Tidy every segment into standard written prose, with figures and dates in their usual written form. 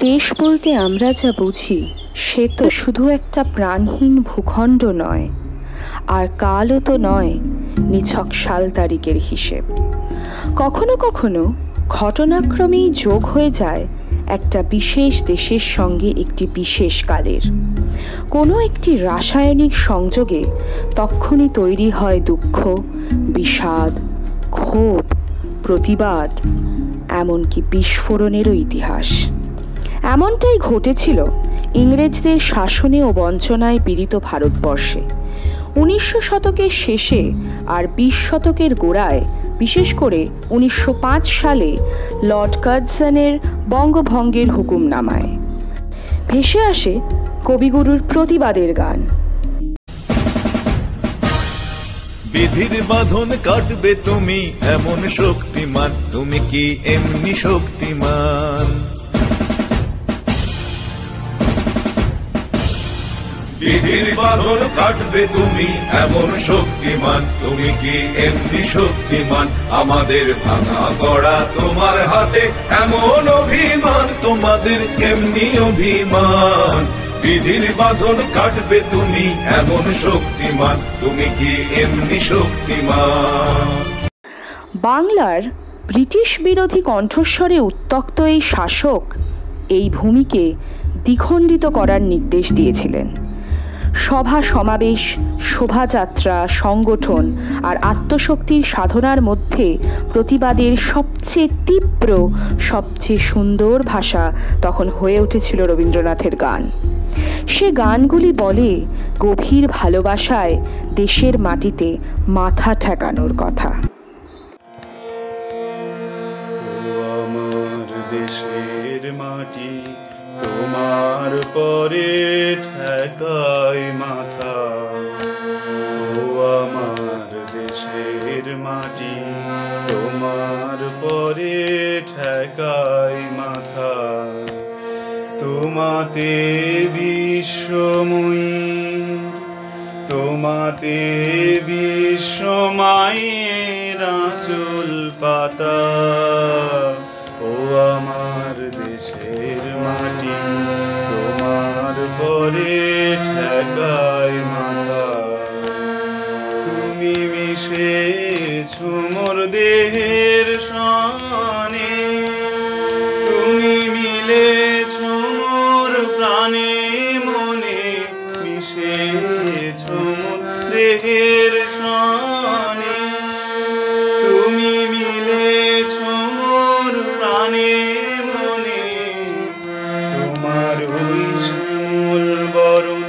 দেশ বলতে আমরা যা বুঝি সে তো শুধু একটা প্রাণহীন ভূখণ্ড নয়, আর কালও তো নয় নিছক সাল তারিখের হিসেব। কখনো কখনো ঘটনাক্রমেই যোগ হয়ে যায় একটা বিশেষ দেশের সঙ্গে একটি বিশেষ কালের। কোনো একটি রাসায়নিক সংযোগে তক্ষুনি তৈরি হয় দুঃখ, বিষাদ, ক্ষোভ, প্রতিবাদ, এমনকি বিস্ফোরণেরও ইতিহাস। এমনটাই ঘটেছিল ইংরেজদের শাসনে ও বঞ্চনায় পীড়িত ভারতবর্ষে 1900 শতকের শেষে আর 20 শতকের গোড়ায়, বিশেষ করে 1905 সালে লর্ড কার্জনের বঙ্গভঙ্গের হুকুমনামায় ভেসে আসে কবিগুরুর প্রতিবাদের গান। বিধির বাঁধন কাটবে তুমি এমন শক্তিমান, তুমি কি এমনি শক্তিমান? বিধির বাঁধন কাটবে তুমি এমন শক্তিমান, তুমি কি এমনি শক্তিমান? আমাদের ভাঙা গড়া তোমার হাতে এমন অভিমান, তোমাদের কেমনি অভিমান? বিধির বাঁধন কাটবে তুমি এমন শক্তিমান, তুমি কি এমনি শক্তিমান? বাংলার ব্রিটিশ বিরোধী কণ্ঠস্বরে উত্তক্ত এই শাসক এই ভূমিকে দ্বিখণ্ডিত করার নির্দেশ দিয়েছিলেন। সভা সমাবেশ, শোভাযাত্রা, সংগঠন আর আত্মশক্তির সাধনার মধ্যে প্রতিবাদের সবচেয়ে তীব্র, সবচেয়ে সুন্দর ভাষা তখন হয়ে উঠেছিল রবীন্দ্রনাথের গান। সে গানগুলি বলে গভীর ভালোবাসায় দেশের মাটিতে মাথা ঠেকানোর কথা। আমার দেশের মাটি তোমার পরে ঠেকায় মাথা, ও আমার দেশের মাটি তোমার পরে ঠেকায় মাথা। তোমাতে বিশ্বময়ী, তোমাতে বিশ্বমায়ের আঁচল পাতা, ও আমার দেশের মাটি তোমার পরে ঠেকায় মাথা। তুমি মিশেছ মোর দেহের সনে, তুমি মিলেছ মোর প্রাণে মনে, মিশেছ মোর দেহের সনে, তুমি মিলেছ মোর প্রাণে মনে। তোমার ওই শ্যামল বরণ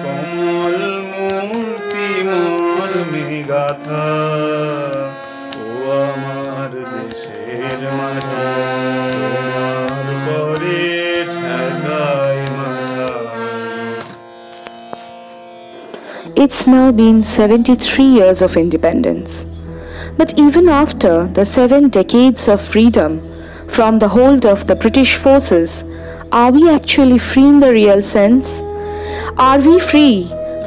কমল মূর্তি মর্মে গাথা, ও আমার দেশের মাটি তোমার পরে ঠেকায় মাথা। It's now been 73 years of independence. But even after the 7 decades of freedom from the hold of the British forces, are we actually free in the real sense? Are we free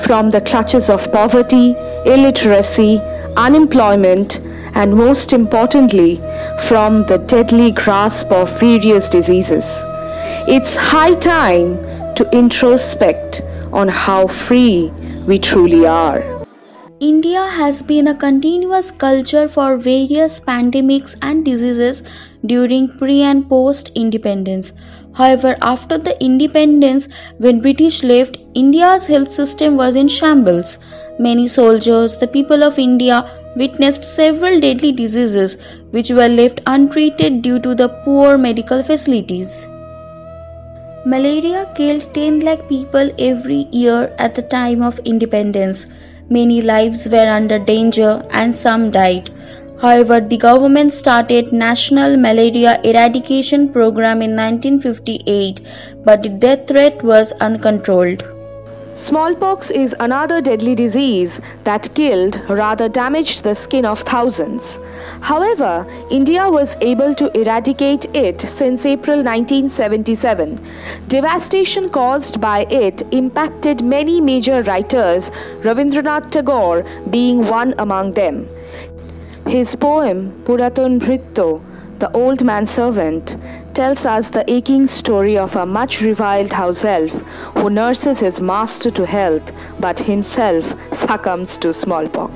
from the clutches of poverty, illiteracy, unemployment, and most importantly, from the deadly grasp of various diseases? It's high time to introspect on how free we truly are. India has been a continuous culture for various pandemics and diseases during pre- and post-independence. However, after the independence, when British left, India's health system was in shambles. Many soldiers, the people of India, witnessed several deadly diseases which were left untreated due to the poor medical facilities. Malaria killed 10 lakh people every year at the time of independence. Many lives were under danger and some died. However, the government started National Malaria Eradication Program in 1958, but the death rate was uncontrolled. Smallpox is another deadly disease that killed, rather damaged the skin of thousands. However, India was able to eradicate it since April 1977. Devastation caused by it impacted many major writers, Rabindranath Tagore being one among them. His poem Puraton Bhritto, The Old Manservant, tells us the aching story of a much reviled house elf who nurses his master to health but himself succumbs to smallpox.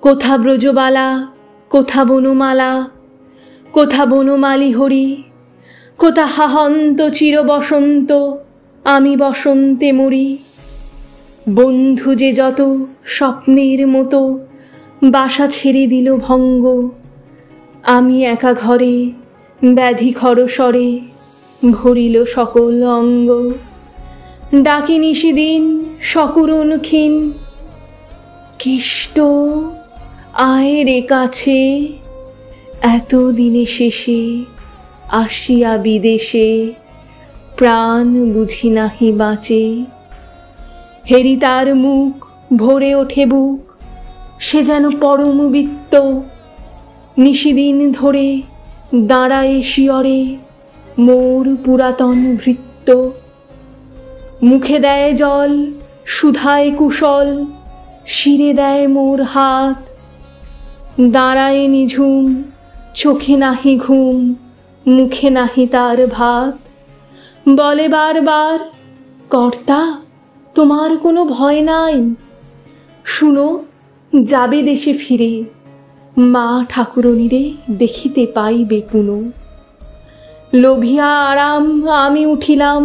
কোথা ব্রজবালা, কোথা বনমালা, কোথা বনমালী হরি, কোথা হাহন্ত চির বসন্ত, আমি বসন্তে মরি। বন্ধু যে যত স্বপ্নের মতো বাসা ছেড়ে দিল ভঙ্গ, আমি একা ঘরে ব্যাধি খরস্বরে ভরিল সকল অঙ্গ। ডাকি নিশিদিন সকরুণ ক্ষীণ, কেষ্ট আয় রে কাছে, এত দিনে শেষে আসিয়া বিদেশে প্রাণ বুঝি নাহি বাঁচে। হেরি তার মুখ ভরে ওঠে বুক, সে যেন পরম বৃত্ত, নিশিদিন ধরে দাঁড়ায় শিয়রে মোর পুরাতন ভৃত্য। মুখে দেয় জল সুধায় কুশল, শিরে দেয় মোর হাত, দাঁড়ায় নিঝুম চোখে নাহি ঘুম, মুখে নাহি তার ভাত। বলে বারবার, কর্তা তোমার কোনো ভয় নাই, শুনো যাবে দেশে ফিরে, মা ঠাকুরনীরে দেখিতে পাইবে পুনো। লোভিয়া আরাম আমি উঠিলাম,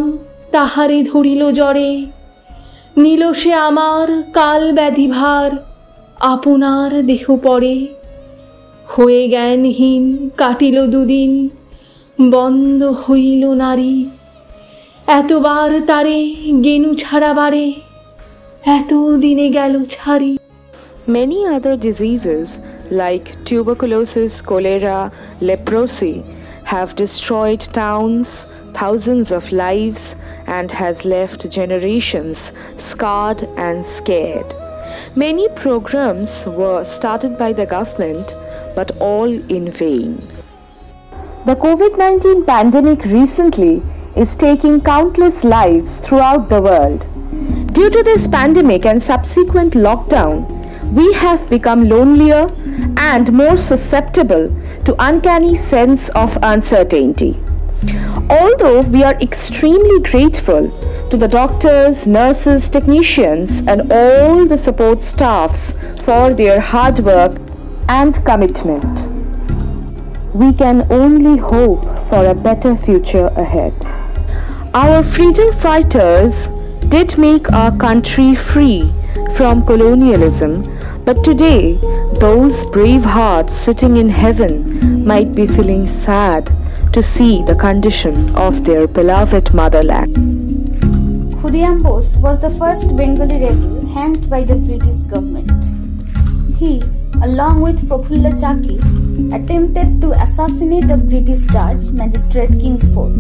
তাহারে ধরিল জ্বরে, নিল সে আমার কাল ব্যাধি ভার, আপনার দেহ পড়ে। হয়ে জ্ঞানহীন কাটিল দুদিন, বন্ধ হইল নারী, এতবার তারে গেনু ছাড়া বারে, এত দিনে গেল ছাড়ি। Many other diseases like tuberculosis, cholera, leprosy have destroyed towns, thousands of lives, and has left generations scarred and scared. Many programs were started by the government, but all in vain. The COVID-19 pandemic recently is taking countless lives throughout the world. Due to this pandemic and subsequent lockdown, we have become lonelier and more susceptible to uncanny sense of uncertainty. Although we are extremely grateful to the doctors, nurses, technicians and all the support staffs for their hard work and commitment, we can only hope for a better future ahead. Our freedom fighters did make our country free from colonialism, but today those brave hearts sitting in heaven might be feeling sad to see the condition of their beloved motherland. Khudiram Bose was the first Bengali rebel hanged by the British government. He, along with Prafulla Chaki, attempted to assassinate a British judge, Magistrate Kingsford.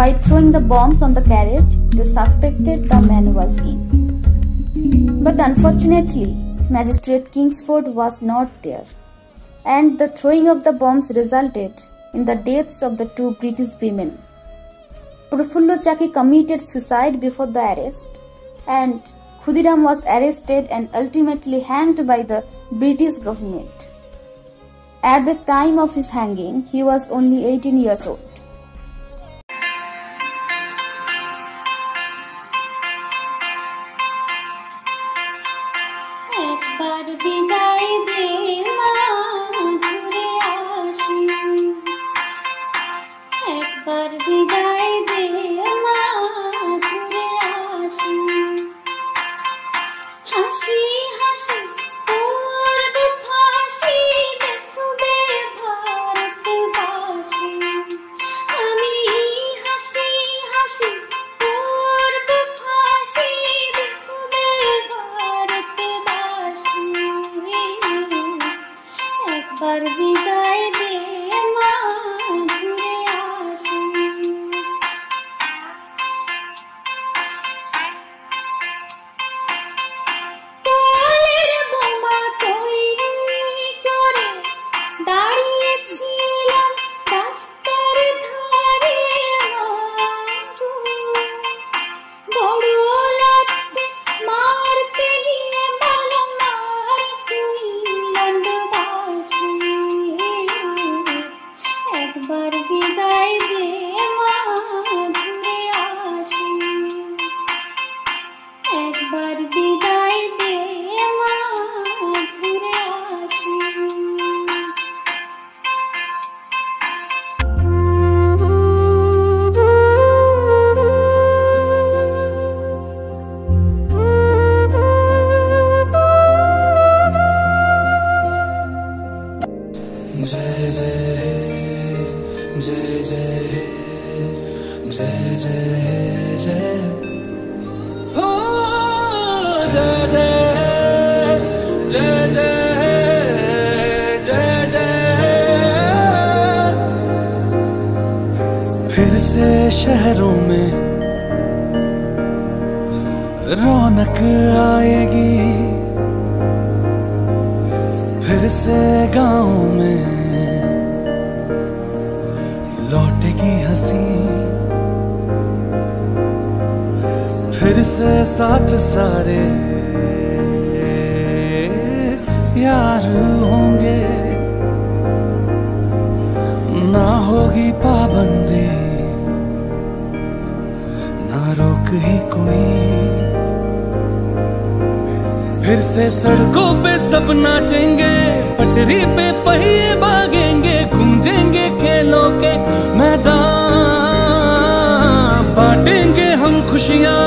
By throwing the bombs on the carriage, they suspected the man was in. But unfortunately, Magistrate Kingsford was not there, and the throwing of the bombs resulted in the deaths of the two British women. Prafulla Chaki committed suicide before the arrest, and Khudiram was arrested and ultimately hanged by the British government. At the time of his hanging, he was only 18 years old. একবার বিদায় দে মা ঘুরে আসি, একবার বিদায় দে মা ঘুরে আসি, হাসি হাসি করবে ফাঁসি দেখবে ভারতবাসী, আমি হাসি হাসি করবে ফাঁসি দেখবে ভারতবাসী, একবার বিদায় দে মা ঘুরে আসি। তোলের বোমা তৈরি করে দাঁড়িয়েছিলাম রাস্তার ধারে, বড় লাগতে মারতে গিয়ে বলো মার তুই ইংল্যান্ডবাসী, से शहरों में रौनक आएगी, फिर से गाँव में लौटेगी हंसी, फिर से साथ सारे यार होंगे, ना होगी पाबंदी ना रोक ही कोई, फिर से सड़कों पे सब नाचेंगे, पटरी पे पहिए भागेंगे, गूंजेंगे खेलों के मैदान, बांटेंगे हम खुशियां,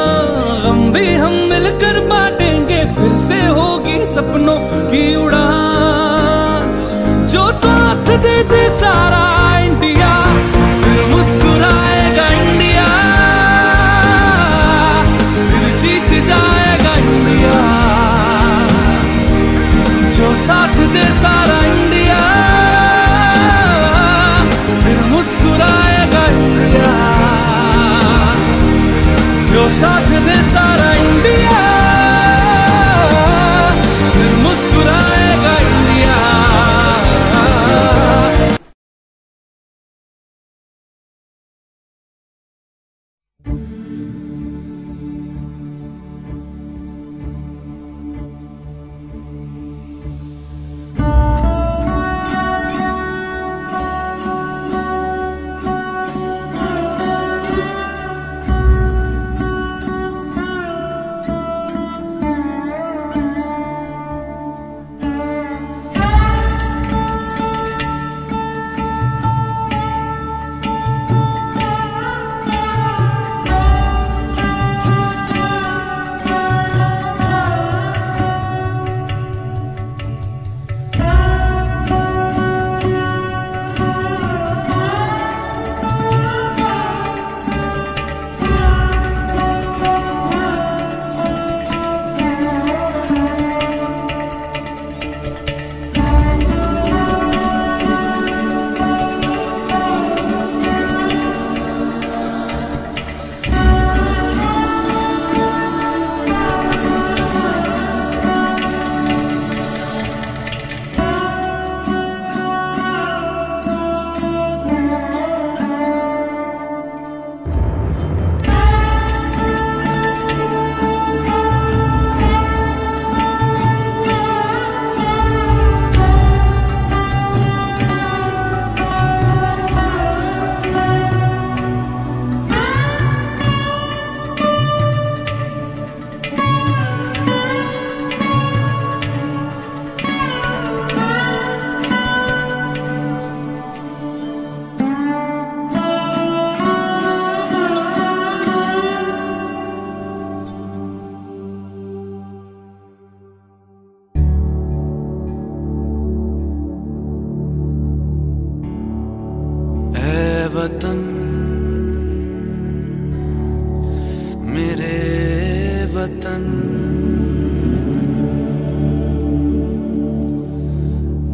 गम भी हम मिलकर बांटेंगे, फिर से होगी सपनों की उड़ान, जो साथ दे दे सारा इंडिया, फिर मुस्कुराएगा इंडिया, फिर जीत जाएगा इंडिया, जो साथ दे सारा इंडिया, फिर मुस्कुराएगा इंडिया, जो साथ दे सारा इंडिया, फिर मुस्कुराएगा इंडिया। वतन मेरे वतन,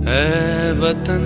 ऐ वतन